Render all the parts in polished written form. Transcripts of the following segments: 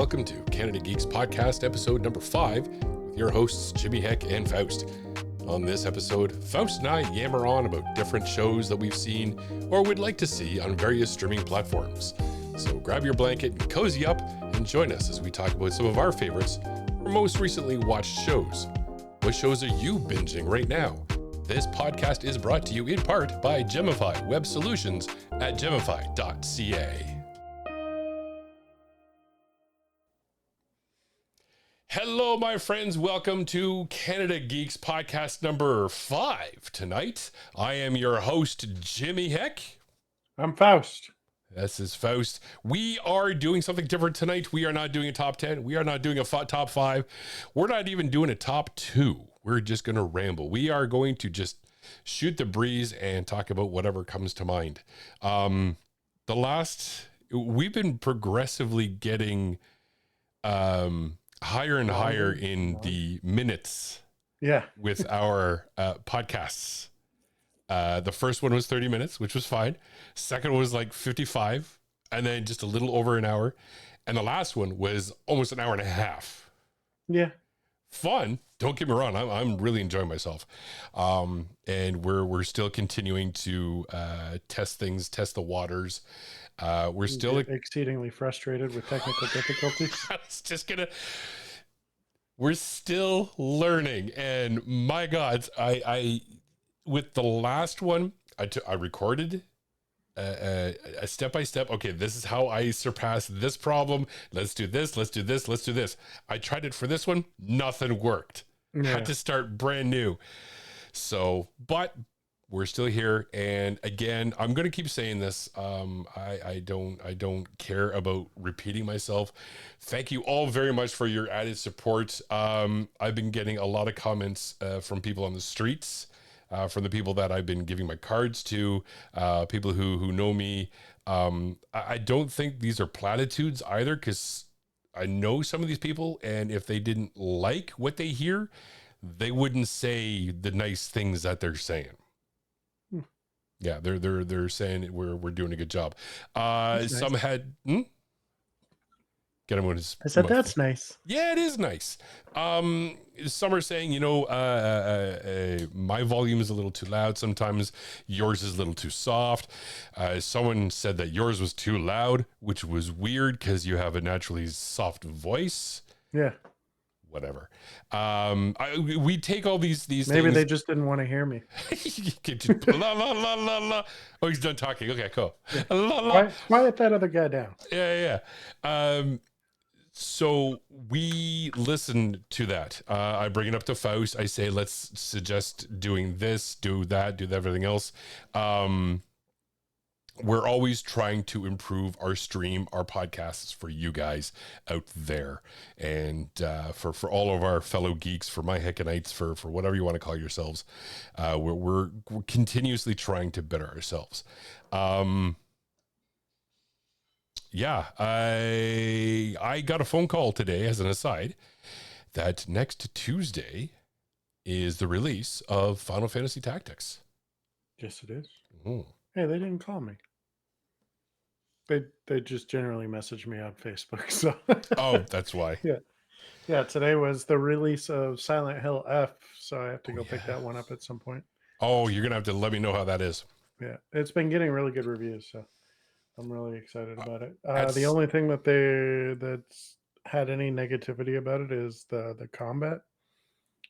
welcome to Canada Geeks Podcast, episode number 5, with your hosts, Jimmy Heck and Faust. On this episode, Faust and I yammer on about different shows that we've seen or would like to see on various streaming platforms. So grab your blanket and cozy up and join us as we talk about some of our favorites or most recently watched shows. What shows are you binging right now? This podcast is brought to you in part by Gemify Web Solutions at gemify.ca. Hello, my friends. Welcome to Canada Geeks podcast number 5 tonight. I am your host, Jimmy Heck. I'm Faust. This is Faust. We are doing something different tonight. We are not doing a top 10. We are not doing a top 5. We're not even doing a top 2. We're just going to ramble. We are going to just shoot the breeze and talk about whatever comes to mind. We've been progressively getting higher and higher in the minutes with our podcasts. The first one was 30 minutes, which was fine. Second was like 55, and then just a little over an hour. And the last one was almost an hour and a half. Yeah. Fun. Don't get me wrong. I'm really enjoying myself. And we're still continuing to test the waters. We're still exceedingly frustrated with technical difficulties. We're still learning, and my God, I with the last one, I recorded a step by step. Okay, this is how I surpass this problem. Let's do this. Let's do this. Let's do this. I tried it for this one. Nothing worked. Had to start brand new. So, but we're still here, and again, I'm going to keep saying this. I don't care about repeating myself. Thank you all very much for your added support. I've been getting a lot of comments from people on the streets, from the people that I've been giving my cards to, people who know me. I don't think these are platitudes either, because I know some of these people, and if they didn't like what they hear, they wouldn't say the nice things that they're saying. Yeah, they're saying we're doing a good job. Some nice. Had get him with his. I said that's nice. Yeah, it is nice. Some are saying, my volume is a little too loud. Sometimes yours is a little too soft. Someone said that yours was too loud, which was weird because you have a naturally soft voice. Yeah. Whatever. We take all these Maybe things. They just didn't want to hear me. La, la, la, la, la. Oh, he's done talking. Okay, cool. La, la. Quiet that other guy down. Yeah. So we listen to that. I bring it up to Faust. I say, let's suggest doing this, do that, do everything else. We're always trying to improve our stream, our podcasts for you guys out there. And for all of our fellow geeks, for my Heckenites, for whatever you want to call yourselves, we're continuously trying to better ourselves. I got a phone call today, as an aside, that next Tuesday is the release of Final Fantasy Tactics. Yes, it is. Ooh. Hey, they didn't call me. They just generally message me on Facebook. So oh, that's why. Yeah. Today was the release of Silent Hill F, so I have to go pick that one up at some point. Oh, you're gonna have to let me know how that is. Yeah, it's been getting really good reviews, so I'm really excited about it. The only thing that's had any negativity about it is the combat,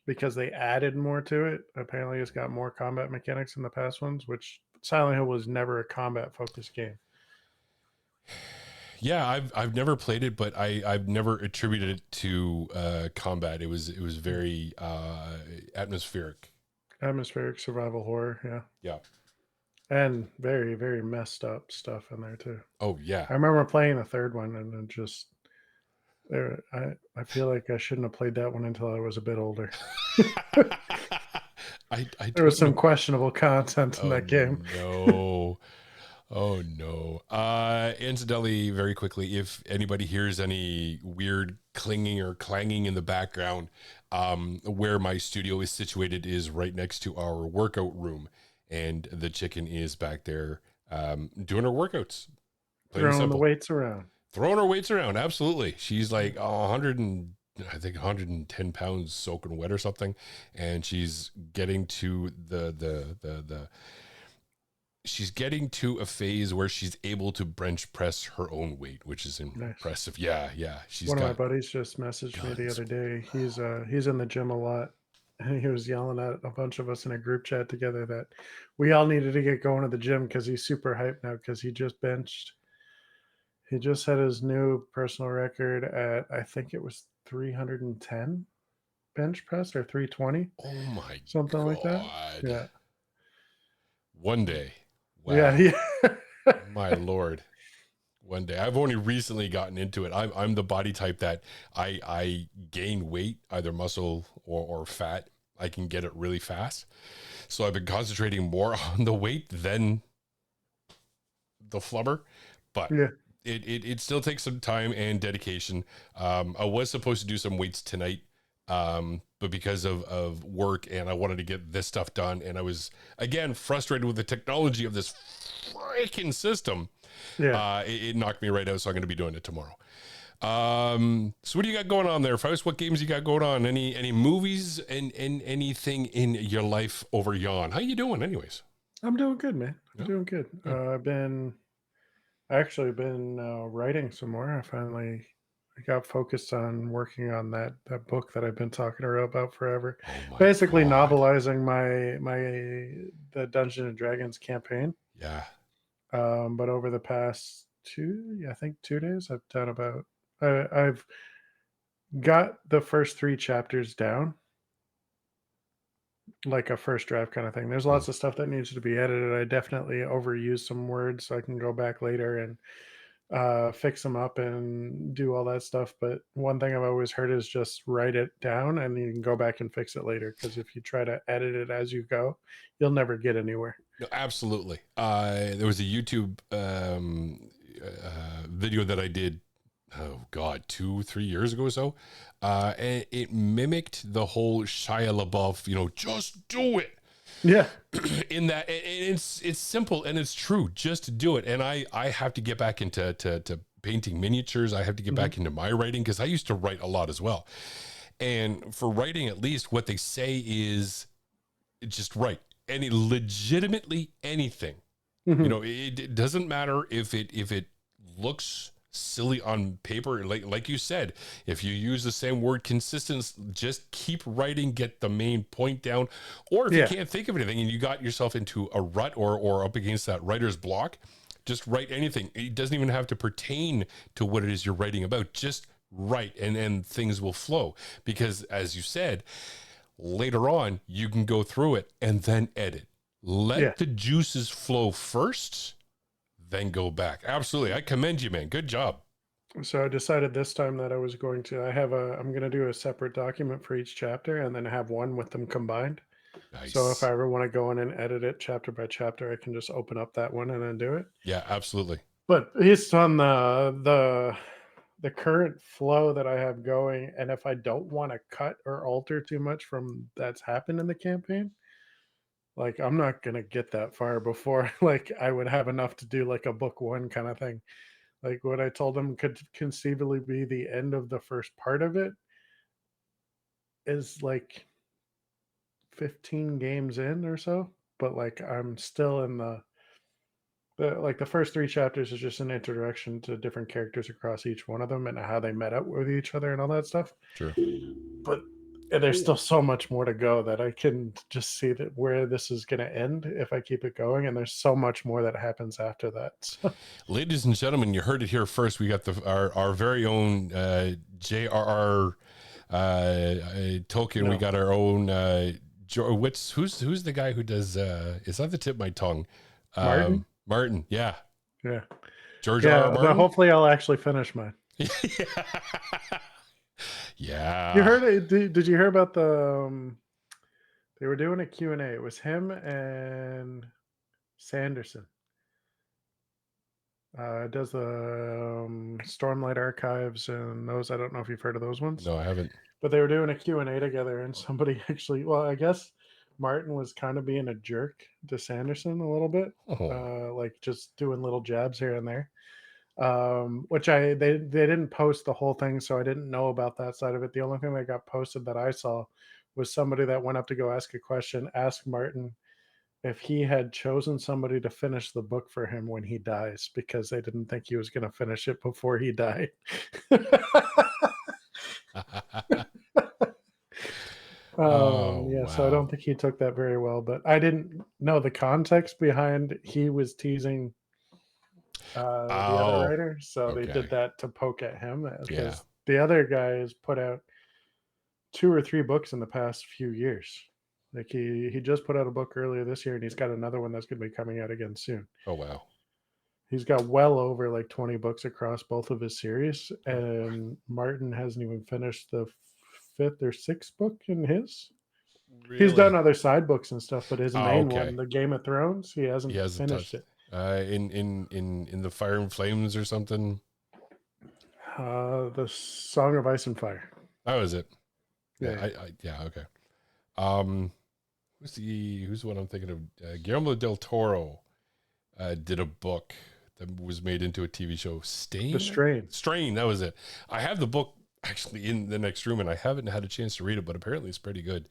because they added more to it. Apparently, it's got more combat mechanics than the past ones, which Silent Hill was never a combat focused game. Yeah, I've never played it, but I've never attributed it to combat. It was very atmospheric Survival horror. Yeah, and very, very messed up stuff in there too. Oh yeah, I remember playing the third one and then just I feel like I shouldn't have played that one until I was a bit older. There was some questionable content in that game. No. Oh no. Incidentally, very quickly, if anybody hears any weird clinging or clanging in the background, where my studio is situated is right next to our workout room, and the chicken is back there doing her workouts. Throwing the weights around. throwing her weights around. Absolutely. She's like 100 and I think 110 pounds soaking wet or something. And she's getting to the she's getting to a phase where she's able to bench press her own weight, which is Nice. impressive. Yeah. Yeah. She's One of my got buddies just messaged me the guns. other day. He's in the gym a lot, and he was yelling at a bunch of us in a group chat together that we all needed to get going to the gym because he's super hyped now because he just benched. He just had his new personal record at I think it was 310 bench press or 320, Oh my something like that. God. Yeah, One day. yeah, Wow. yeah. My Lord. One day. I've only recently gotten into it. I'm the body type that I gain weight, either muscle or fat. I can get it really fast. So I've been concentrating more on the weight than the flubber, but Yeah. it still takes some time and dedication. I was supposed to do some weights tonight, but because of work and I wanted to get this stuff done, and I was again frustrated with the technology of this freaking system. Yeah. It knocked me right out, so I'm going to be doing it tomorrow. So what do you got going on there, Faust? What games you got going on? Any movies and anything in your life over yon? How you doing, anyways? I'm doing good, man. I'm Yeah, doing good. good. I actually been writing some more. I got focused on working on that book that I've been talking to her about forever. Oh my Basically, God. novelizing the Dungeons and Dragons campaign. Yeah. But over the past I think 2 days, I've got the first 3 chapters down, like a first draft kind of thing. There's Mm. lots of stuff that needs to be edited. I definitely overused some words, so I can go back later and fix them up and do all that stuff. But one thing I've always heard is just write it down and you can go back and fix it later. Because if you try to edit it as you go, you'll never get anywhere. No, absolutely. There was a YouTube video that I did, oh God, 2, 3 years ago or so. And it mimicked the whole Shia LaBeouf, just do it. Yeah. In that, and it's simple and it's true. Just do it. And I have to get back into to painting miniatures. I have to get Hmm. back into my writing because I used to write a lot as well. And for writing, at least what they say is just write legitimately anything. Hmm. It doesn't matter if it looks silly on paper, like you said. If you use the same word consistent, just keep writing, get the main point down. Or if you Yeah. can't think of anything and you got yourself into a rut or up against that writer's block, just write anything. It doesn't even have to pertain to what it is you're writing about. Just write, and then things will flow. Because as you said, later on you can go through it and then edit. Yeah. Let the juices flow first, then go back. Absolutely. I commend you, man. Good job. So I decided this time that I'm going to do a separate document for each chapter and then have one with them combined. So if Nice. I ever want to go in and edit it chapter by chapter, I can just open up that one and then do it. Yeah, absolutely. But based on the current flow that I have going, and if I don't want to cut or alter too much from that's happened in the campaign, like I'm not gonna get that far before like I would have enough to do like a book one kind of thing. Like what I told them could conceivably be the end of the first part of it is like 15 games in or so. But like I'm still in the first 3 chapters is just an introduction to different characters across each one of them and how they met up with each other and all that stuff. Sure. But there's still so much more to go that I can just see that where this is going to end if I keep it going, and there's so much more that happens after that. So, Ladies and gentlemen, you heard it here first. We got our very own J.R.R. Tolkien. We no, got our own who's the guy who does it's on the tip of my tongue. Martin. Martin, yeah. Yeah, George R. R. yeah. But Martin. hopefully, I'll actually finish mine. You Yeah. heard it? Did you hear about the? They were doing a Q&A. It was him and Sanderson. Does the Stormlight Archives and those. I don't know if you've heard of those ones. No, I haven't. But they were doing a Q&A together, and somebody actually, well, I guess Martin was kind of being a jerk to Sanderson a little bit, Oh, like just doing little jabs here and there. Which they didn't post the whole thing, so I didn't know about that side of it. The only thing that got posted that I saw was somebody that went up to go ask a question, ask Martin if he had chosen somebody to finish the book for him when he dies because they didn't think he was going to finish it before he died. Oh, Yeah, so I don't wow. think he took that very well, but I didn't know the context behind he was teasing the other Oh, writer, so they did okay. that to poke at him Yeah. because the other guy has put out 2 or 3 books in the past few years. Like he just put out a book earlier this year, and he's got another one that's going to be coming out again soon. Oh, wow. He's got well over like 20 books across both of his series, and Martin hasn't even finished the fifth or sixth book in his. He's done Really? other side books and stuff, but his Oh, main one, okay. the Game of Thrones, he He hasn't hasn't finished touched it. it. In the Fire and Flames or something. The Song of Ice and Fire. That was it. Yeah, Yeah, yeah, okay. Um, who's the one I'm thinking of? Guillermo del Toro did a book that was made into a TV show. The Strain. Strain, that was it. I have the book actually in the next room, and I haven't had a chance to read it, but apparently it's pretty good.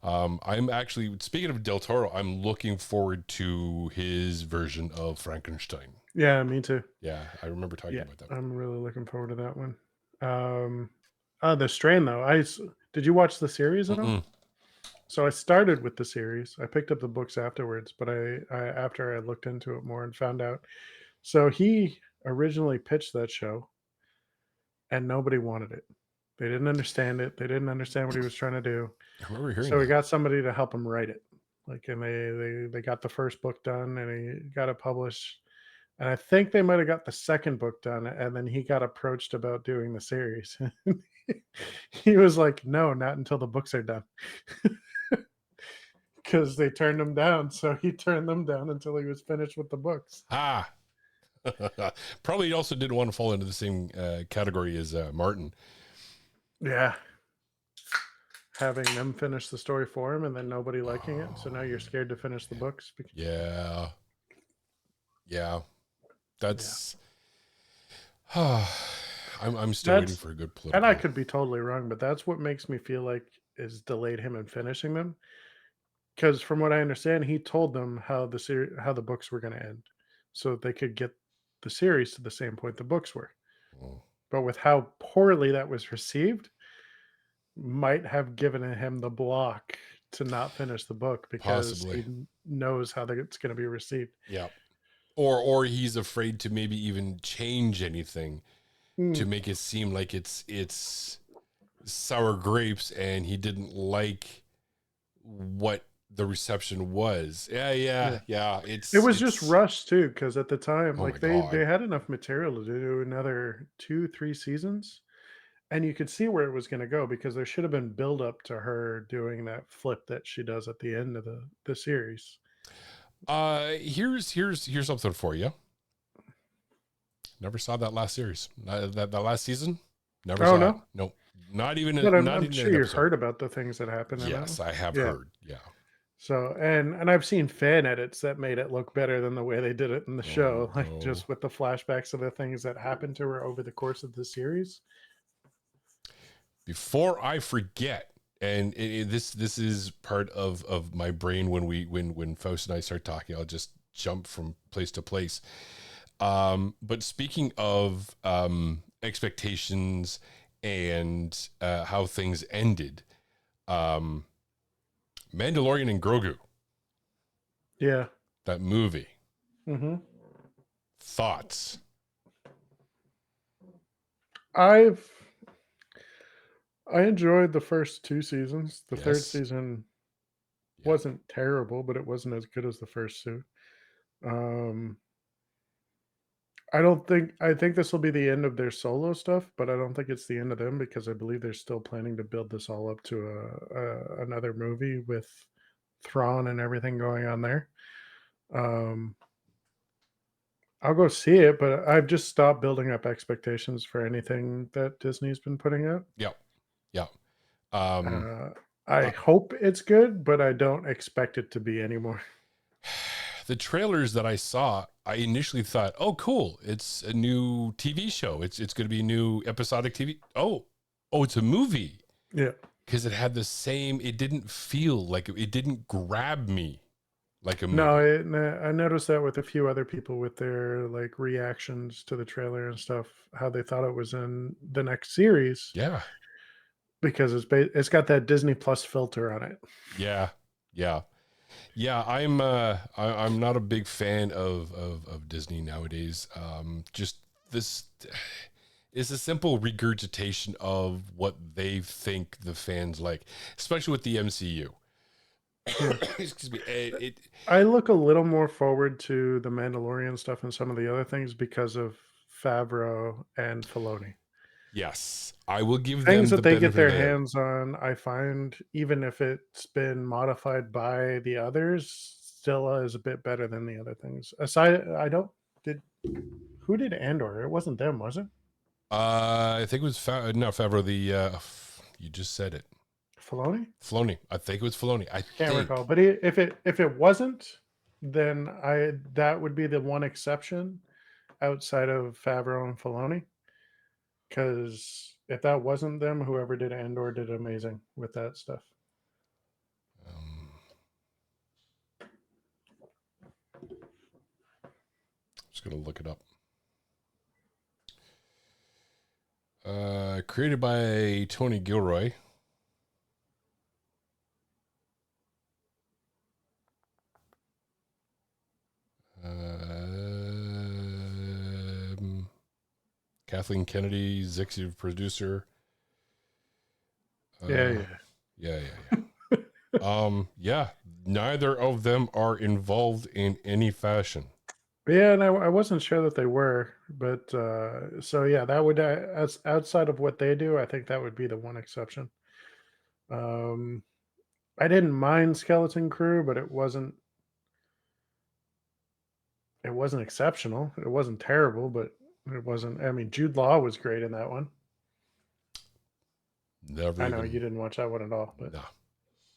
I'm actually, speaking of Del Toro, I'm looking forward to his version of Frankenstein. Yeah, me too. Yeah, I remember talking Yeah, about that. I'm really looking forward to that one. Um, the Strain though, did you watch the series at all? Mm-mm. So I started with the series. I picked up the books afterwards, but I after I looked into it more and found out. So he originally pitched that show, and nobody wanted it. They didn't understand it. They didn't understand what he was trying to do. I remember hearing So he that. got somebody to help him write it. Like, and they got the first book done, and he got it published. And I think they might have got the second book done, and then he got approached about doing the series. He was like, "No, not until the books are done," because they turned him down. So he turned them down until he was finished with the books. Ah, probably also didn't want to fall into the same category as Martin. Yeah, having them finish the story for him, and then nobody liking it. So now you're scared to finish the books. Yeah, yeah. Yeah, That's. I'm still waiting that's for a good and I political. could be totally wrong, but that's what makes me feel like is delayed him in finishing them. Because from what I understand, he told them how the books were going to end, so that they could get the series to the same point the books were. Oh, But with how poorly that was received, might have given him the block to not finish the book because possibly, he knows how it's going to be received. yeah. Or he's afraid to maybe even change anything to Mm, make it seem like it's sour grapes, and he didn't like what the reception was. Yeah, yeah, yeah. yeah. It was just It's. rushed too, because at the time, Oh my like god. they had enough material to do another 2, 3 seasons, and you could see where it was going to go because there should have been build up to her doing that flip that she does at the end of the series. Here's something for you. Never saw that last series. That last season. Never Oh saw it. no, Nope. Not even but not I'm even sure an you episode. heard about the things that happened in that one. Yes, I have Yeah. heard. Yeah. So and I've seen fan edits that made it look better than the way they did it in the Oh show, like no. just with the flashbacks of the things that happened to her over the course of the series. Before I forget, and this is part of my brain when when Faust and I start talking, I'll just jump from place to place. But speaking of expectations and how things ended, um, Mandalorian and Grogu, Yeah. that movie. hmm Thoughts? I've I enjoyed the first 2 seasons. The third Yes. season Yeah. wasn't terrible, but it wasn't as good as the first two. Um, I think this will be the end of their solo stuff, but I don't think it's the end of them because I believe they're still planning to build this all up to another movie with Thrawn and everything going on there. Um, I'll go see it, but I've just stopped building up expectations for anything that Disney's been putting out. Yeah. Yeah. Um, Uh, I uh, hope it's good, but I don't expect it to be anymore. the trailers that I saw, I initially thought, "Oh, cool! It's a new TV show. It's going to be a new episodic TV." Oh, it's a movie Yeah. because it had the same. It didn't feel like it didn't grab me like a No, movie. I noticed that with a few other people with their like reactions to the trailer and stuff, how they thought it was in the next series Yeah, because it's got that Disney Plus filter on it. yeah, yeah. Yeah, I'm not a big fan of Disney nowadays. Just this is a simple regurgitation of what they think the fans like, especially with the MCU. Yeah. Excuse me. I look a little more forward to the Mandalorian stuff and some of the other things because of Favreau and Filoni. Yes, I will give Things them the that they get benefit of their the doubt. hands on, I find, even if it's been modified by the others, still is a bit better than the other things. Aside, I don't did who did Andor? It wasn't them, was it? I think it was no Favreau. You just said it, Filoni? Filoni. I think it was Filoni. I Can't recall. think. But if it wasn't, then I that would be the one exception outside of Favreau and Filoni. Because if that wasn't them, whoever did Andor did amazing with that stuff. Um, just gonna look it up. Created by Tony Gilroy. Kathleen Kennedy, executive producer. Yeah, Uh, yeah. yeah. Neither of them are involved in any fashion. Yeah, and I wasn't sure that they were, but so yeah, that would as outside of what they do, I think that would be the one exception. Um, I didn't mind Skeleton Crew, but it wasn't exceptional. It wasn't terrible, but it wasn't. I mean, Jude Law was great in that one. Never I know you even. didn't watch that one at all, but No.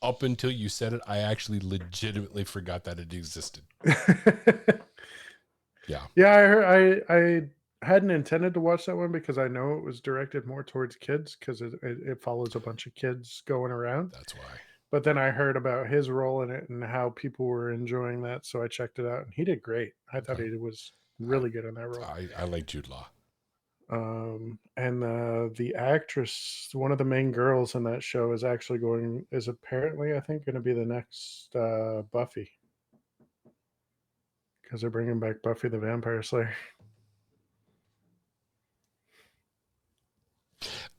Up until you said it, I actually legitimately forgot that it existed. Yeah. yeah, I heard, I hadn't intended to watch that one because I know it was directed more towards kids because it follows a bunch of kids going around. That's why. But then I heard about his role in it and how people were enjoying that, so I checked it out, and he did great. I thought Okay. he was I, really good in that role. I like Jude Law. And the actress, one of the main girls in that show, is apparently I think going to be the next Buffy because they're bringing back Buffy the Vampire Slayer.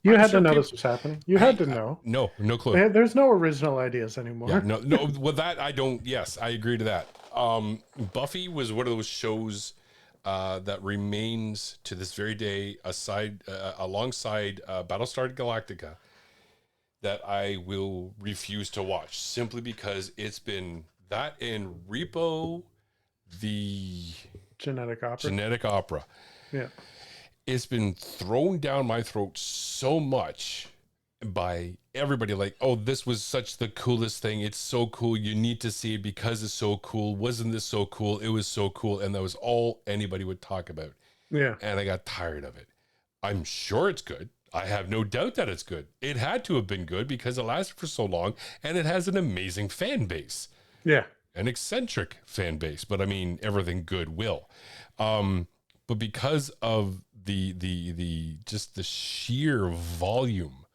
You I'm had to sure know people. this was happening. You had to know. No clue. There's no original ideas Yeah, anymore. no. Well, that I don't. Yes, I agree to that. Buffy was one of those shows that remains to this very day, alongside Battlestar Galactica, that I will refuse to watch simply because it's been that and Repo, the Genetic opera. genetic opera. Yeah. It's been thrown down my throat so much by everybody, like, oh, this was such the coolest thing, it's so cool, you need to see it because it's so cool, wasn't this so cool, it was so cool, and that was all anybody would talk about, Yeah. and I got tired of it. I'm sure it's good, I have no doubt that it's good, it had to have been good because it lasted for so long, and it has an amazing fan base, Yeah. an eccentric fan base, but I mean everything good will. But because of the just the sheer volume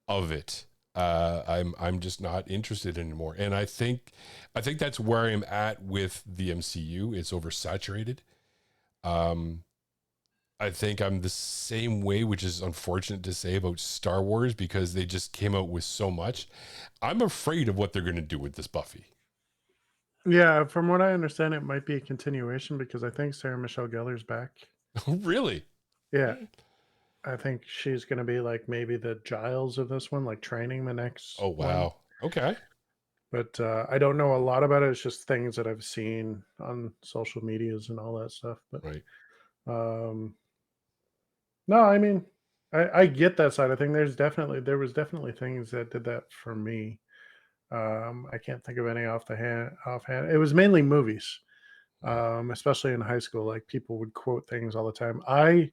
of it, I'm just not interested anymore. And I think that's where I'm at with the MCU. It's oversaturated. Um, I think I'm the same way, which is unfortunate to say about Star Wars because they just came out with so much. I'm afraid of what they're going to do with this Buffy. Yeah. From what I understand, it might be a continuation because I think Sarah Michelle Gellar's back. Really? Yeah. I think she's going to be like maybe the Giles of this one, like training the next Oh one. wow. Okay. But I don't know a lot about it. It's just things that I've seen on social medias and all that stuff. But Right. um, no, I mean, I get that side of thing. There was definitely things that did that for me. I can't think of any offhand. It was mainly movies. especially in high school. Like people would quote things all the time. I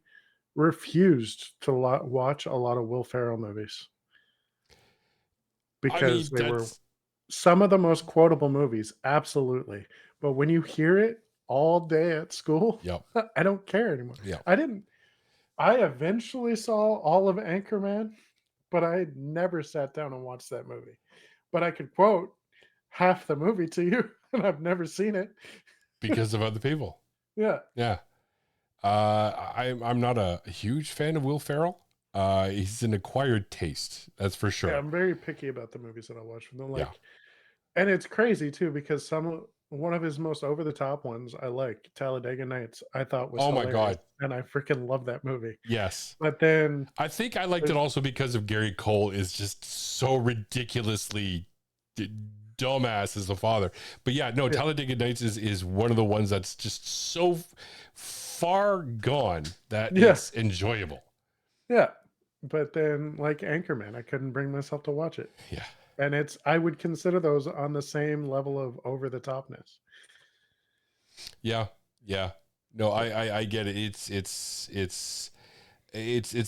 refused to watch a lot of Will Ferrell movies I because mean, they were that's some of the most quotable movies. Absolutely. But when you hear it all day at school, yep, I don't care anymore. yep. I didn't, I eventually saw all of Anchorman, but I never sat down and watched that movie. But I could quote half the movie to you, and I've never seen it. Because of other people. Yeah. Yeah. I'm not a huge fan of Will Ferrell. He's an acquired taste, that's for Yeah, sure. I'm very picky about the movies that I watch from them. Yeah. Like, and it's crazy too because one of his most over the top ones I like, Talladega Nights, I thought was Oh my hilarious, God. and I freaking love that movie. Yes. But then I think I liked it there's also because of Gary Cole is just so ridiculously d- dumbass as a father. But yeah, no, yeah, Talladega Nights is one of the ones that's just so far gone that yeah, it's enjoyable. yeah. But then like Anchorman, I couldn't bring myself to watch it. Yeah. And I would consider those on the same level of over the topness. Yeah. Yeah. No, Yeah. I get it. It's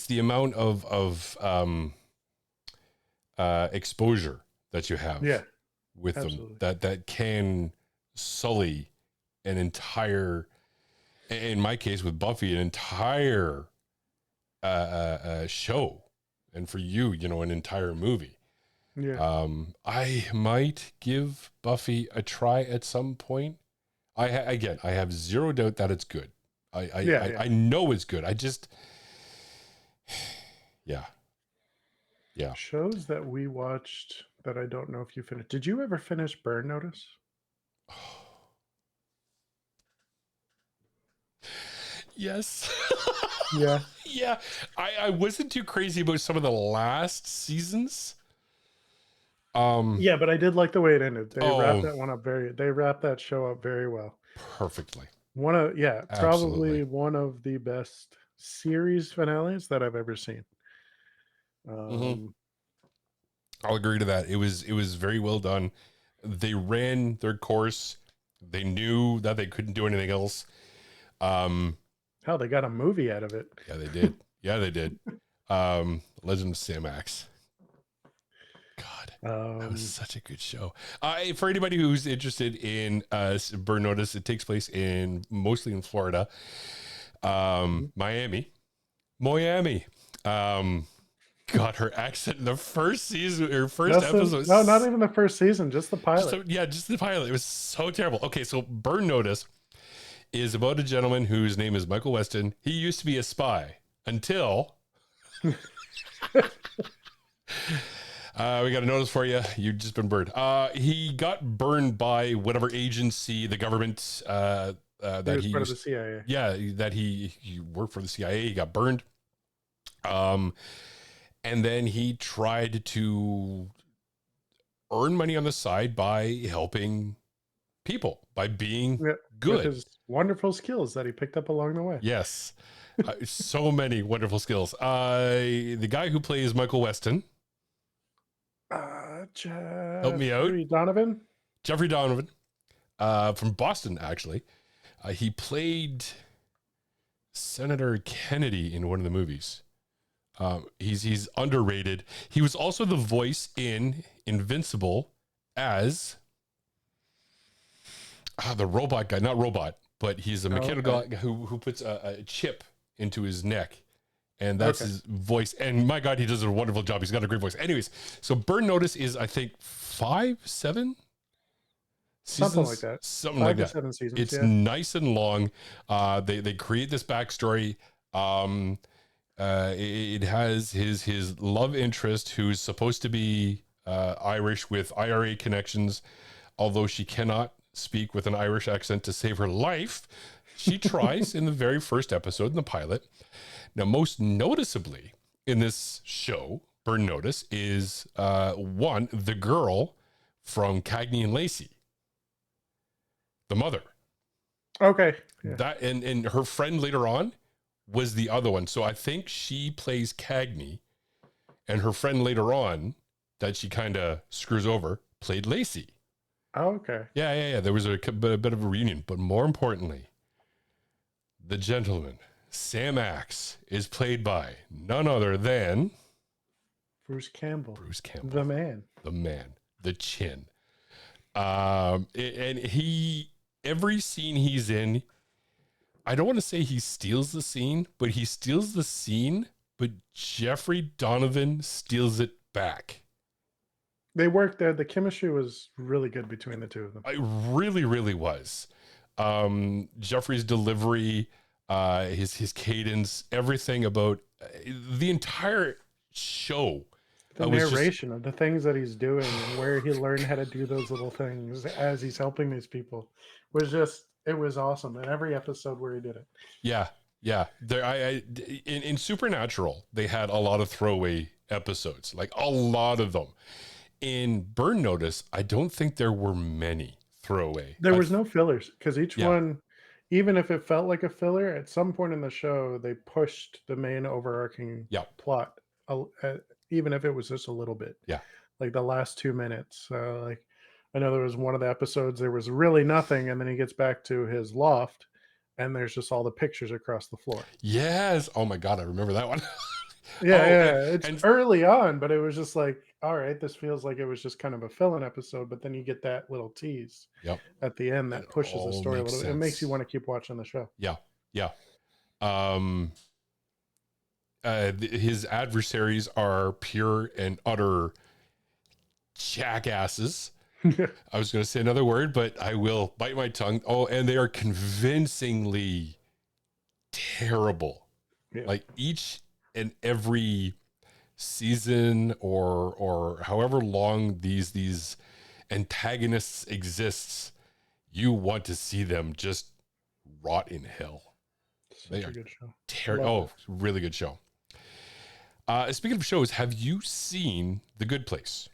the amount of exposure that you Yeah, have with them absolutely. that can sully an entire, in my case with Buffy, an entire show, and for you, an entire movie. Yeah. I might give Buffy a try at some point. Again, I have zero doubt that it's good. Yeah, yeah. I know it's good. I just, yeah, yeah. Shows that we watched that I don't know if you finished. Did you ever finish Burn Notice? Yes. Yeah. Yeah. I wasn't too crazy about some of the last seasons. Um, Yeah, but I did like the way it ended. oh, They wrapped that show up very well. perfectly. Probably Absolutely. one of the best series finales that I've ever seen. Hmm. Um, I'll agree to that. It was very well done. They ran their course. They knew that they couldn't do anything else. Um, Hell, they got a movie out of it. yeah, they did. Yeah, they did. Legend of Sam Axe. God, that was Um, such a good show. For anybody who's interested in Burn Notice, it takes place mostly in Florida, mhm. Miami. Um, God, her accent in the first season or first Justin, episode, no, not even the first season, just the pilot. just the pilot. It was so terrible. Okay, so Burn Notice is about a gentleman whose name is Michael Weston. He used to be a spy until we got a notice for you. You've just been burned. He got burned by whatever agency, the government, He that was he part of the used. CIA. Yeah, that he worked for the CIA. He got burned. Um, and then he tried to earn money on the side by helping people, by being Yeah, with good. his wonderful skills that he picked up along the way. Yes. So many wonderful skills. The guy who plays Michael Weston, help me out. Jeffrey Donovan. Jeffrey Donovan, from Boston, actually. He played Senator Kennedy in one of the movies. He's underrated. He was also the voice in Invincible as the robot guy, not robot, but he's a Oh, mechanical okay. guy who puts a chip into his neck. And that's Okay. his voice. And my God, he does a wonderful job. He's got a great voice. Anyways, so Burn Notice is, I think, 5, 7 Something like seasons, that. something like Five to that. seven seasons. It's Yeah. nice and long. They create this backstory. Um, it has his love interest who's supposed to be Irish with IRA connections, although she cannot speak with an Irish accent to save her life. She tries in the very first episode in the pilot. Now, most noticeably in this show, Burn Notice, is one, the girl from Cagney and Lacey, the mother. Okay. Yeah. That and her friend later on was the other one. So I think she plays Cagney, and her friend later on that she kind of screws over played Lacey. Oh, okay. Yeah. There was a bit of a reunion, but more importantly, the gentleman, Sam Axe, is played by none other than Bruce Campbell, Bruce the Campbell, man. the man, the chin. And every scene he's in, I don't want to say he steals the scene, but he steals the scene, but Jeffrey Donovan steals it back. They worked there. The chemistry was really good between the two of them. It really, really was. Jeffrey's delivery, his cadence, everything about the entire show The was just, narration of the things that he's doing and where he learned how to do those little things as he's helping these people was just, it was awesome. In every episode where he did it. yeah. There, in Supernatural, they had a lot of throwaway episodes, like a lot of them. In Burn Notice, I don't think there were many throwaway. There was no fillers because each Yeah, one, even if it felt like a filler, at some point in the show, they pushed the main overarching yeah, plot, even if it was just a little bit, yeah. like the last 2 minutes. Like, I know there was one of the episodes, there was really nothing, and then he gets back to his loft, and there's just all the pictures across the floor. Yes. Oh my God, I remember that one. Yeah, Oh, yeah, it's and early on, but it was just like, all right, this feels like it was just kind of a fill-in episode, but then you get that little tease yep, at the end it that pushes the all story a makes little bit. It makes you sense. want to keep watching the show. Yeah, yeah. Um, his adversaries are pure and utter jackasses. I was going to say another word, but I will bite my tongue. Oh, and they are convincingly terrible. Yeah. Like each and every season or however long these antagonists exists, you want to see them just rot in hell. They Such a are good show. terrible. Oh, really good show. Speaking of shows, have you seen The Good Place?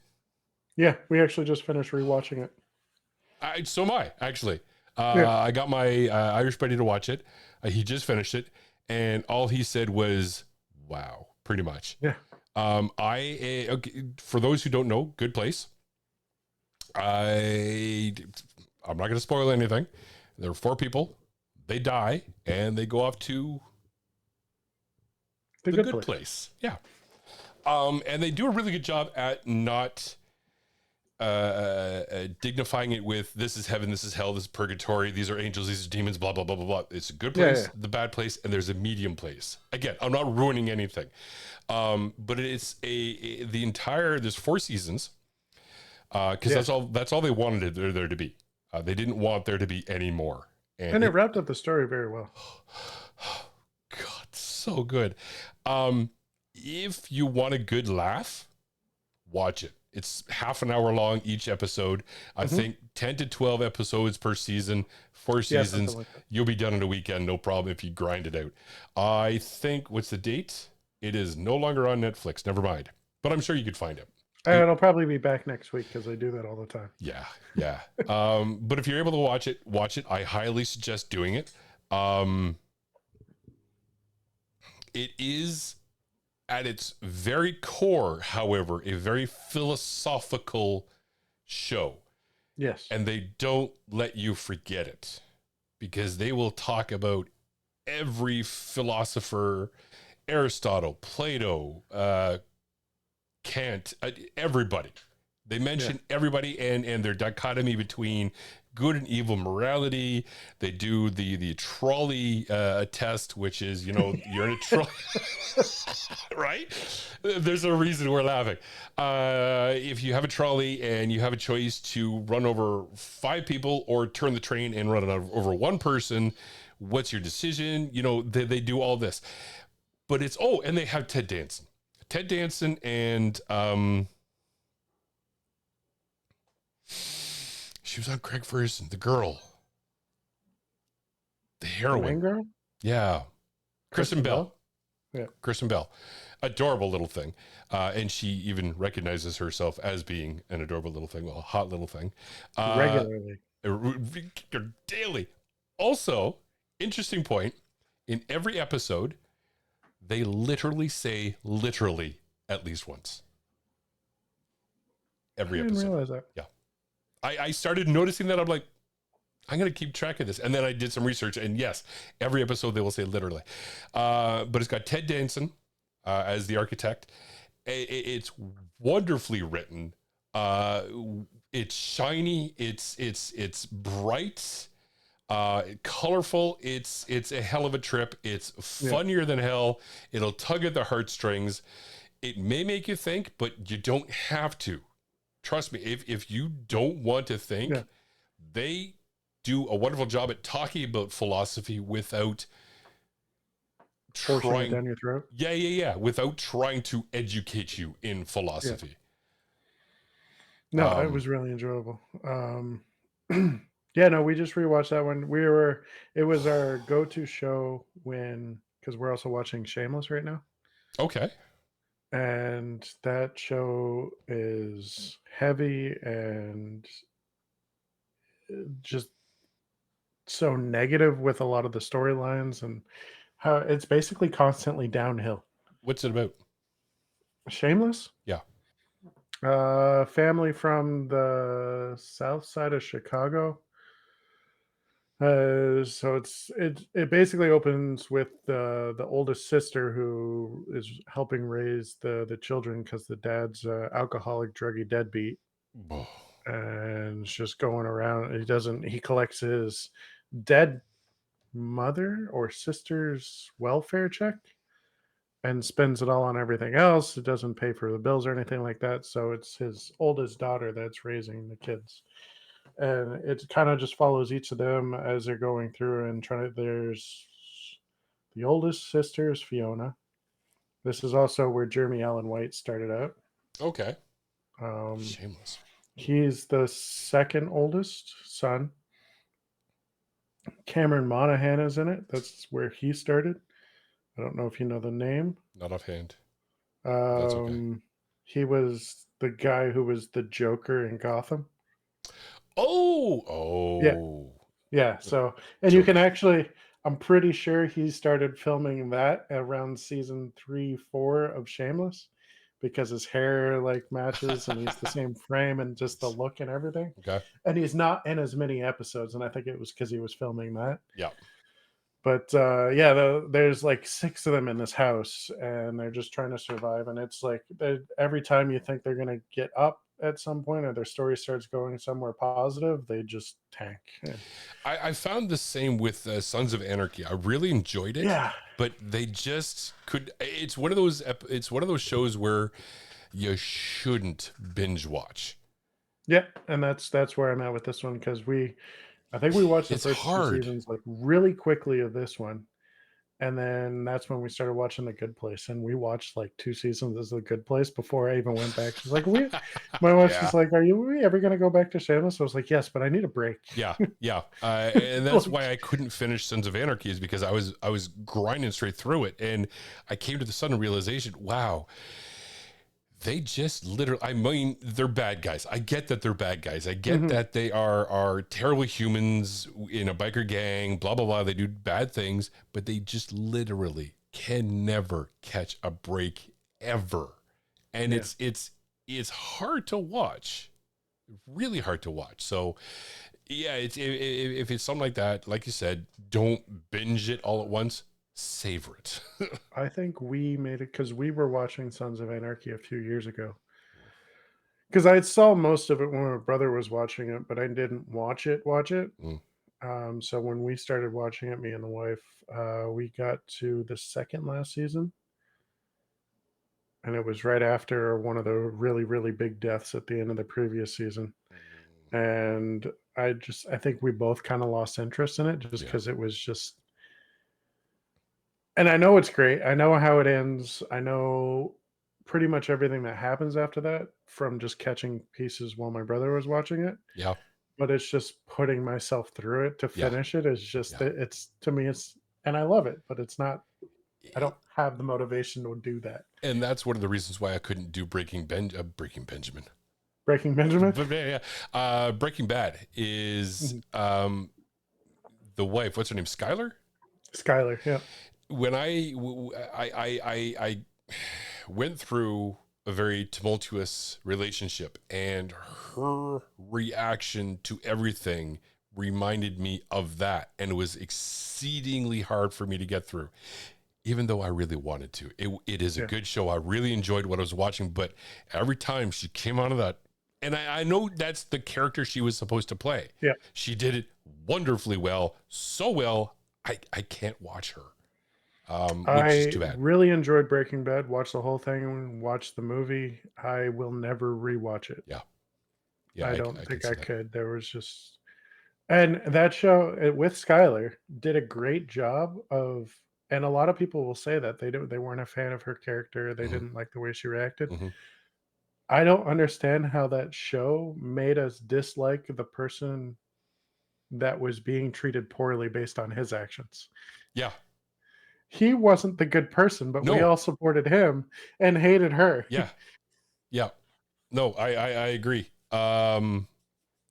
Yeah, we actually just finished rewatching it. So am I, actually. Yeah. I got my Irish buddy to watch it. He just finished it, and all he said was, wow, pretty much. Yeah. Okay, for those who don't know, Good Place. I'm not going to spoil anything. There are 4 people. They die, and they go off to The the Good good Place. place. Yeah. And they do a really good job at not dignifying it with this is heaven, this is hell, this is purgatory, these are angels, these are demons, blah, blah, blah, blah, blah. It's a good Yeah, place, yeah. the bad place, and there's a medium place. Again, I'm not ruining anything. But it's the entire, there's 4 seasons. Because Yeah. that's all they wanted there to be. They didn't want there to be any more. And it wrapped up the story very well. God, so good. If you want a good laugh, watch it. It's half an hour long each episode. I think 10 to 12 episodes per season, 4 Yeah, seasons. something like that. You'll be done in a weekend, no problem if you grind it out. I think, what's the date? It is no longer on Netflix. Never mind. But I'm sure you could find it. It'll probably be back next week because I do that all the time. Yeah. But if you're able to watch it. I highly suggest doing it. It is at its very core, however, a very philosophical show. Yes. And they don't let you forget it because they will talk about every philosopher, Aristotle, Plato, Kant, everybody. They mention everybody and their dichotomy between good and evil morality. They do the trolley test, which is, you're in a trolley, right? There's a reason we're laughing. If you have a trolley and you have a choice to run over 5 people or turn the train and run it over 1 person, what's your decision? They do all this. But it's, and they have Ted Danson. Ted Danson and she was on Craig Ferguson, the girl, the The main heroine. girl? Yeah. Kristen Bell. Yeah. Kristen Bell. Adorable little thing. And she even recognizes herself as being an adorable little thing. Well, a hot little thing. Regularly. Daily. Also, interesting point, in every episode, they literally say literally at least once. Every I didn't episode. realize that. Yeah. I started noticing that. I'm like, I'm going to keep track of this. And then I did some research, and yes, every episode they will say literally. But it's got Ted Danson as the architect. It's wonderfully written. Uh, it's shiny. It's bright. Colorful. It's a hell of a trip. It's Yeah. funnier than hell. It'll tug at the heartstrings. It may make you think, but you don't have to. Trust me. If you don't want to Yeah. think, they do a wonderful job at talking about philosophy without Forcing it trying. down your throat. Yeah. Without trying to educate you in Yeah. philosophy. No, it was really enjoyable. Yeah, no, we just rewatched that one. It was our go-to show because we're also watching Shameless right now. Okay. And that show is heavy and just so negative with a lot of the storylines and how it's basically constantly downhill. What's it about? Shameless? Yeah. Family from the south side of Chicago. So it basically opens with the oldest sister who is helping raise the children because the dad's alcoholic, druggy deadbeat, Oh, and it's just going around. He collects his dead mother or sister's welfare check and spends it all on everything else. It doesn't pay for the bills or anything like that. So it's his oldest daughter that's raising the kids. And it kind of just follows each of them as they're going through and trying to. There's the oldest sister is Fiona. This is also where Jeremy Allen White started out. okay. Um, Shameless. he's the second oldest son. Cameron Monaghan is in it. That's where he started. I don't know if you know the name. Not offhand. That's okay. Um, he was the guy who was the Joker in Gotham. Oh, Yeah, oh, yeah. So, and you can Joker. actually, I'm pretty sure he started filming that around season 3, 4 of Shameless because his hair like matches and he's the same frame and just the look and everything. Okay. And he's not in as many episodes. And I think it was because he was filming that. Yeah. But yeah, there's like 6 of them in this house, and they're just trying to survive. And it's like every time you think they're gonna get up at some point, or their story starts going somewhere positive, they just tank. I found the same with Sons of Anarchy. I really enjoyed it, Yeah, but they just could. It's one of those. It's one of those shows where you shouldn't binge watch. yeah, and that's where I'm at with this one because I think we watched the It's first 2 hard. seasons like really quickly of this one, and then that's when we started watching The Good Place, and we watched like 2 seasons of The Good Place before I even went back. She's like, "We," my wife's Yeah. just like, we ever gonna go back to Shameless?" I was like, "Yes, but I need a break." Yeah. And that's why I couldn't finish Sons of Anarchy is because I was grinding straight through it, and I came to the sudden realization, wow, they just literally. I mean, they're bad guys. I get that they're bad guys. I get Mhm. that they are terrible humans in a biker gang. Blah blah blah. They do bad things, but they just literally can never catch a break ever, and Yeah, it's hard to watch, really hard to watch. So yeah, if it's something like that, like you said, don't binge it all at once. Savor it. I think we made it because we were watching Sons of Anarchy a few years ago. Because I saw most of it when my brother was watching it, but I didn't watch it. Mm, So when we started watching it, me and the wife, we got to the second last season, and it was right after one of the really, really big deaths at the end of the previous season. And I think we both kind of lost interest in it just yeah, because it was just, and I know it's great. I know how it ends. I know pretty much everything that happens after that from just catching pieces while my brother was watching it. yeah, But it's just putting myself through it to yeah, finish it is just yeah. it's to me it's and I love it, but it's not I don't have the motivation to do that. And that's one of the reasons why I couldn't do Breaking Benjamin. Breaking Benjamin? But yeah, Breaking Bad is Mhm. the wife. What's her name? Skylar. Skylar, yeah. When I went through. a very tumultuous relationship, and her reaction to everything reminded me of that, and it was exceedingly hard for me to get through, even though I really wanted to. It is a Yeah. good show. I really enjoyed what I was watching, but every time she came out of that, and I know that's the character she was supposed to play. Yeah. She did it wonderfully well, so well, I can't watch her, which is I too bad. really enjoyed Breaking Bad. Watched the whole thing, watched the movie. I will never rewatch it. Yeah. Yeah, I I don't can think see I that. could. There was just, and that show with Skylar did a great job of, and a lot of people will say that they weren't a fan of her character. They Hmm. didn't like the way she reacted. Hmm. I don't understand how that show made us dislike the person that was being treated poorly based on his actions. Yeah. He wasn't the good person, but we No. all supported him and hated her. Yeah. Yeah. No, I agree.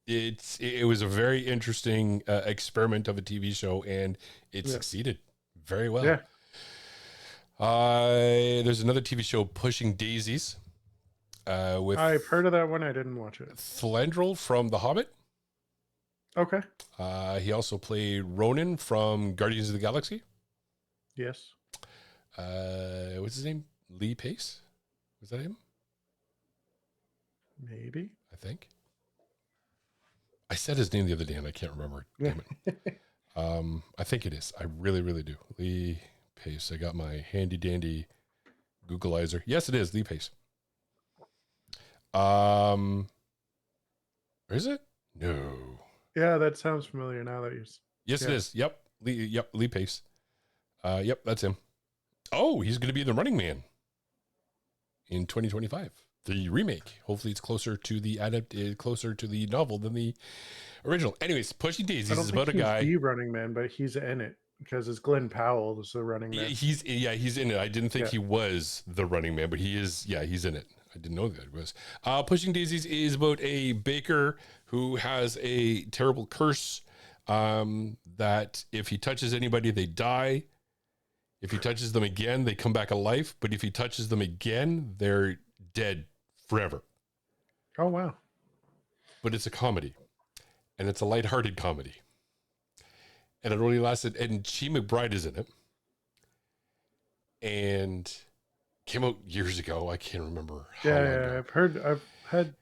It was a very interesting experiment of a TV show, and it Yeah. succeeded very well. Yeah. There's another TV show, Pushing Daisies, I've with heard of that one. I didn't watch it. Thlandrel from The Hobbit. Okay. He also played Ronan from Guardians of the Galaxy. Yes. What's his name? Lee Pace? Was that him? Maybe. I think. I said his name the other day and I can't remember. Yeah. Damn it. I think it is. I really, really do. Lee Pace. I got my handy dandy Googleizer. Yes, it is Lee Pace. Is it? No. Yeah, that sounds familiar now that you. Yes, it Yeah. is. Yep. Lee Pace. Yep, that's him. Oh, he's going to be the Running Man in 2025. The remake. Hopefully, it's closer to the novel than the original. Anyways, Pushing I Daisies don't is think about a he's guy. the Running Man, but he's in it because it's Glenn Powell is the Running Man. He's in it. I didn't think Yeah. he was the Running Man, but he is. Yeah, he's in it. I didn't know that he was. Pushing Daisies is about a baker who has a terrible curse that if he touches anybody, they die. If he touches them again, they come back alive. But if he touches them again, they're dead forever. Oh wow. But it's a comedy, and it's a lighthearted comedy. And it only lasted, and Chi McBride is in it. And came out years ago. I can't remember how long ago. I've had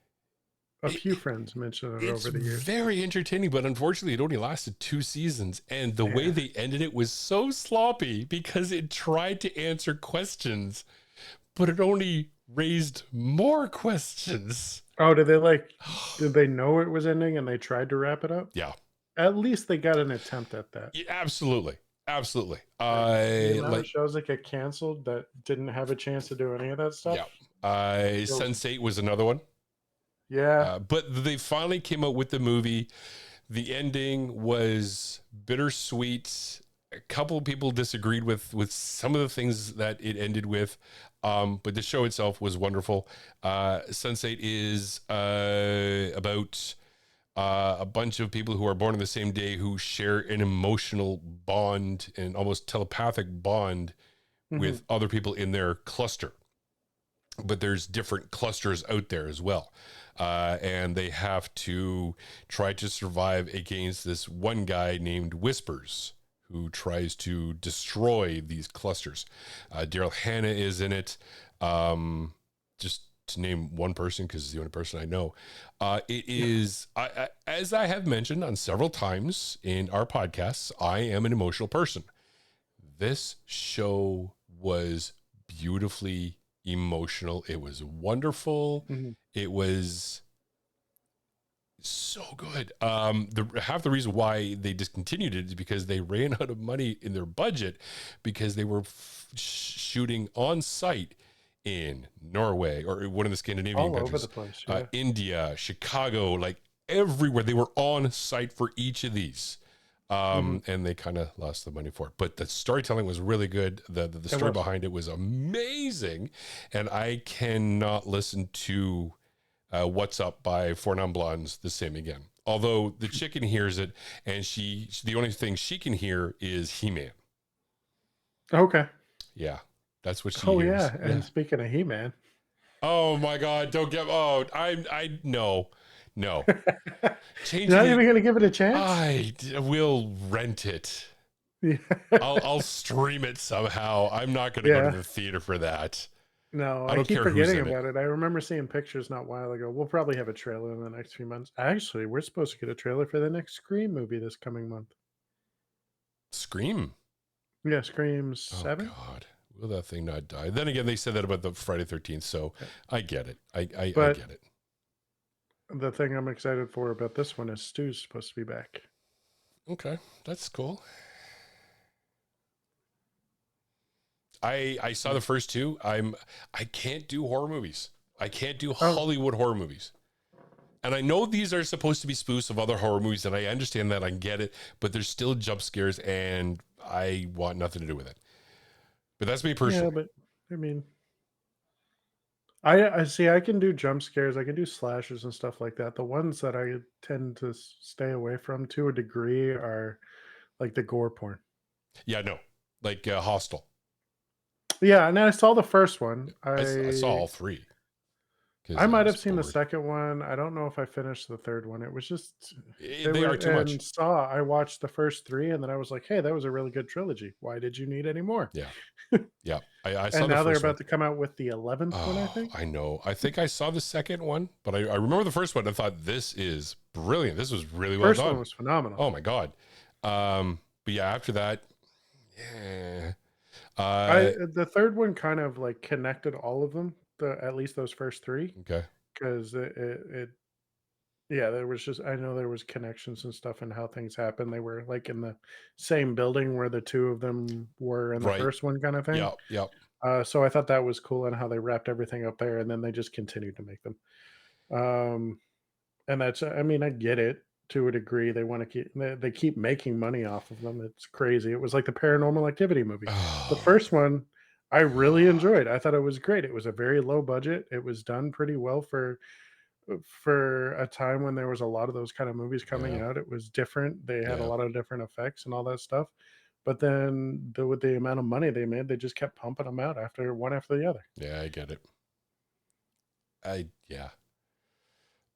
a few friends mention it It's over the years. very entertaining, but unfortunately, it only lasted 2 seasons. And the way Yeah. they ended it was so sloppy because it tried to answer questions, but it only raised more questions. Oh, did they know it was ending and they tried to wrap it up? Yeah. At least they got an attempt at that. Yeah, absolutely. The I amount of like, shows that get canceled that didn't have a chance to do any of that stuff. yeah. Sense8 was another one. Yeah. But they finally came out with the movie. The ending was bittersweet. A couple of people disagreed with some of the things that it ended with, but the show itself was wonderful. Sense8 is about a bunch of people who are born on the same day who share an emotional bond, an almost telepathic bond with other people in their cluster. But there's different clusters out there as well. And they have to try to survive against this one guy named Whispers, who tries to destroy these clusters. Daryl Hannah is in it. Just to name one person, because it's the only person I know. It is, as I have mentioned on several times in our podcasts, I am an emotional person. This show was beautifully emotional. It was wonderful. It was so good. Half the reason why they discontinued it is because they ran out of money in their budget because they were shooting on site in Norway or one of the Scandinavian All countries, over the place. Yeah. India, Chicago, like everywhere. They were on site for each of these. And they kind of lost the money for it, but the storytelling was really good. The story behind it was amazing, and I cannot listen to "What's Up" by Four Non Blondes the same again. Although the chicken hears it, and the only thing she can hear is He-Man. Okay. Yeah, that's what she Oh hears. yeah. And speaking of He-Man, Oh my God. Don't get, oh, no, no. You're Changing not even it. going to give it a chance? I will rent it. Yeah. I'll stream it somehow. I'm not going to go to Yeah. the theater for that. No, I I don't keep care who's forgetting in it. about it. I remember seeing pictures not a while ago. We'll probably have a trailer in the next few months. Actually, we're supposed to get a trailer for the next Scream movie this coming month. Scream. Yeah, Scream Oh 7. God. Will that thing not die? Then again, they said that about the Friday 13th, so Yeah. I get it. I But get it. the thing I'm excited for about this one is Stu's supposed to be back. Okay, that's cool. I saw Yeah. the first two. I can't do horror movies. I can't do Oh, Hollywood horror movies. And I know these are supposed to be spoofs of other horror movies, and I understand that. I get it, but there's still jump scares, and I want nothing to do with it. But that's me yeah, personally. but I mean, I see. I can do jump scares. I can do slashes and stuff like that. The ones that I tend to stay away from to a degree are like the gore porn. Yeah, no, like Hostel. Yeah, and I saw the first one. I saw all three because I I might was have seen the bored. second one. I don't know if I finished the third one. It was just it They was are too much. and Saw. I watched the first three, and then I was like, "Hey, that was a really good trilogy. Why did you need any more?" Yeah, yeah. I saw And the now they're first one. about to come out with the 11th one, I Oh, think. I know. I think I saw the second one, but I remember the first one. I thought this is brilliant. This was really well First one done. was phenomenal. Oh my God. But yeah, after that, yeah. I Uh, the third one kind of like connected all of them, at least those first three, okay. because it yeah, there was just I know there was connections and stuff and how things happened. They were like in the same building where the two of them were in the Right. first one, kind of thing. Yep. Yep. So I thought that was cool and how they wrapped everything up there, and then they just continued to make them. Um, and that's I mean I get it to a degree. They want to they keep making money off of them. It's crazy. It was like the Paranormal Activity movie. The Oh, first one I really God. enjoyed. I thought it was great. It was a very low budget. It was done pretty well for a time when there was a lot of those kind of movies coming Yeah. out. It was different. They had a Yeah. lot of different effects and all that stuff. But then with the amount of money they made, they just kept pumping them out after one after the other. Yeah. I get it. Yeah.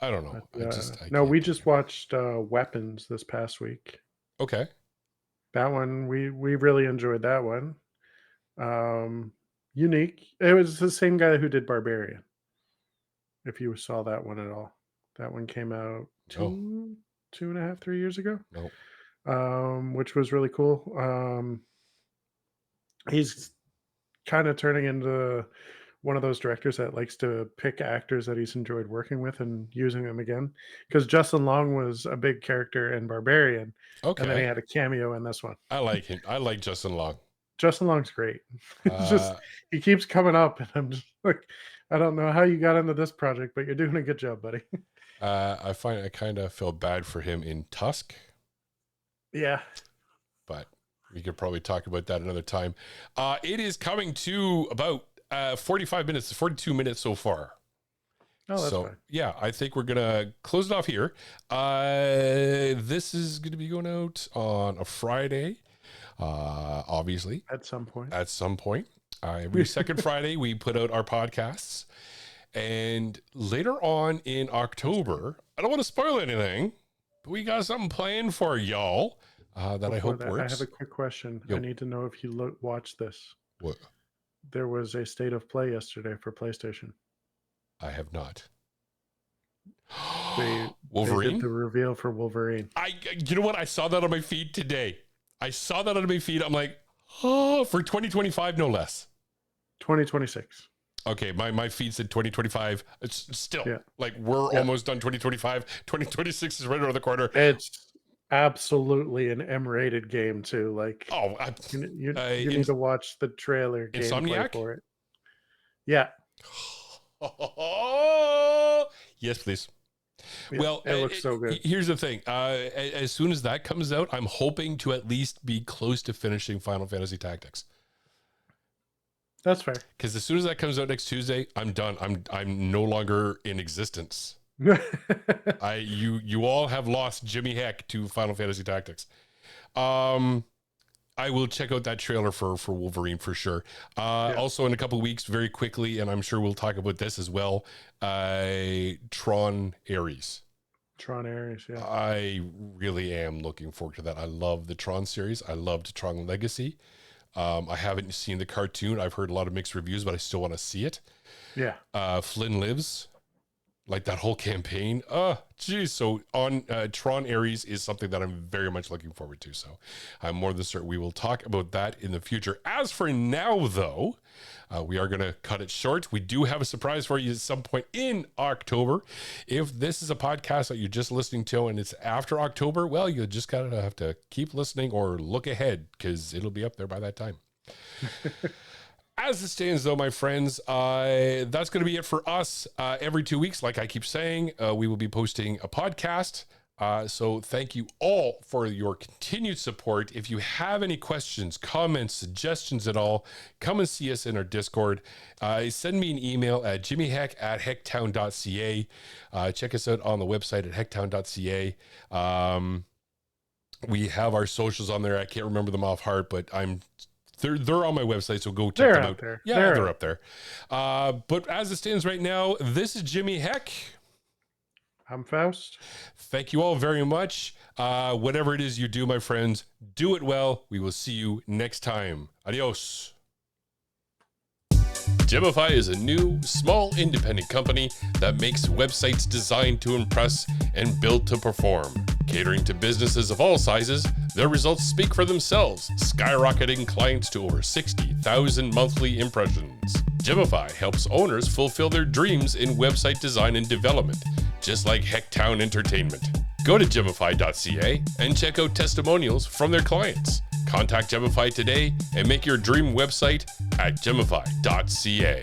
I don't know. But I no, can't we do just it. watched Weapons this past week. Okay. That one we really enjoyed that one. Um, Unique. It was the same guy who did Barbarian. If you saw that one at all, that one came out No, 2.5, 3 years ago. no. Which was really cool. He's kind of turning into one of those directors that likes to pick actors that he's enjoyed working with and using them again. Because Justin Long was a big character in Barbarian, and then he Okay. had a cameo in this one. I like him. I like Justin Long. Justin Long's great. It's just Uh, he keeps coming up, and I'm just like, I don't know how you got into this project, but you're doing a good job, buddy. I find I kind of feel bad for him in Tusk, Yeah. but we could probably talk about that another time. It is coming to about 45 minutes, 42 minutes so far. Oh, that's So fine. yeah, I think we're gonna close it off here. This is gonna be going out on a Friday, obviously At some point. at some point. Every second Friday we put out our podcasts, and later on in That's right. October, I don't want to spoil anything, but we got something planned for y'all that I Before hope that, I have a works. quick question. I Yo, need to know if you watched this. what? There was a state of play yesterday for PlayStation. I have not. They did Wolverine. the reveal for Wolverine. You know what? I saw that on my feed today. I saw that on my feed. I'm like, oh, for 2025, no less. 2026. Okay, my feed said 2025. It's still Yeah. like we're Yeah. almost done 2025. 2026 is right around the corner. It's absolutely an M-rated game too. Like Oh, you need to watch the trailer gameplay Insomniac? for it. Yeah. Yes, please. Yeah. Well, It looks so good. here's the thing. As soon as that comes out, I'm hoping to at least be close to finishing Final Fantasy Tactics. That's fair. Because as soon as that comes out next Tuesday, I'm done. I'm no longer in existence. You all have lost Jimmy Heck to Final Fantasy Tactics. Um, I will check out that trailer for Wolverine for sure. Also in a couple of weeks, very quickly, and I'm sure we'll talk about this as well. Tron Ares. Tron Ares, yeah. I really am looking forward to that. I love the Tron series. I loved Tron Legacy. I haven't seen the cartoon. I've heard a lot of mixed reviews, but I still want to see it. Yeah. Flynn Lives. Like that whole campaign. Geez. So on Tron Ares is something that I'm very much looking forward to. So I'm more than certain we will talk about that in the future. As for now, though, we are going to cut it short. We do have a surprise for you at some point in October. If this is a podcast that you're just listening to and it's after October, well, you just kind of have to keep listening or look ahead because it'll be up there by that time. As it stands, though, my friends, that's going to be it for us. Every 2 weeks, like I keep saying, we will be posting a podcast. So thank you all for your continued support. If you have any questions, comments, suggestions at all, come and see us in our Discord. Send me an email at jimmyheck@hecktown.ca. Check us out on the website at hecktown.ca. We have our socials on there. I can't remember them off heart, but they're on my website, so go check them out. There. Yeah, they're up there. But as it stands right now, this is Jimmy Heck. I'm Faust. Thank you all very much. Whatever it is you do, my friends, do it well. We will see you next time. Adios. Gemify is a new, small, independent company that makes websites designed to impress and built to perform. Catering to businesses of all sizes, their results speak for themselves, skyrocketing clients to over 60,000 monthly impressions. Gemify helps owners fulfill their dreams in website design and development, just like Hecktown Entertainment. Go to gemify.ca and check out testimonials from their clients. Contact Gemify today and make your dream website at gemify.ca.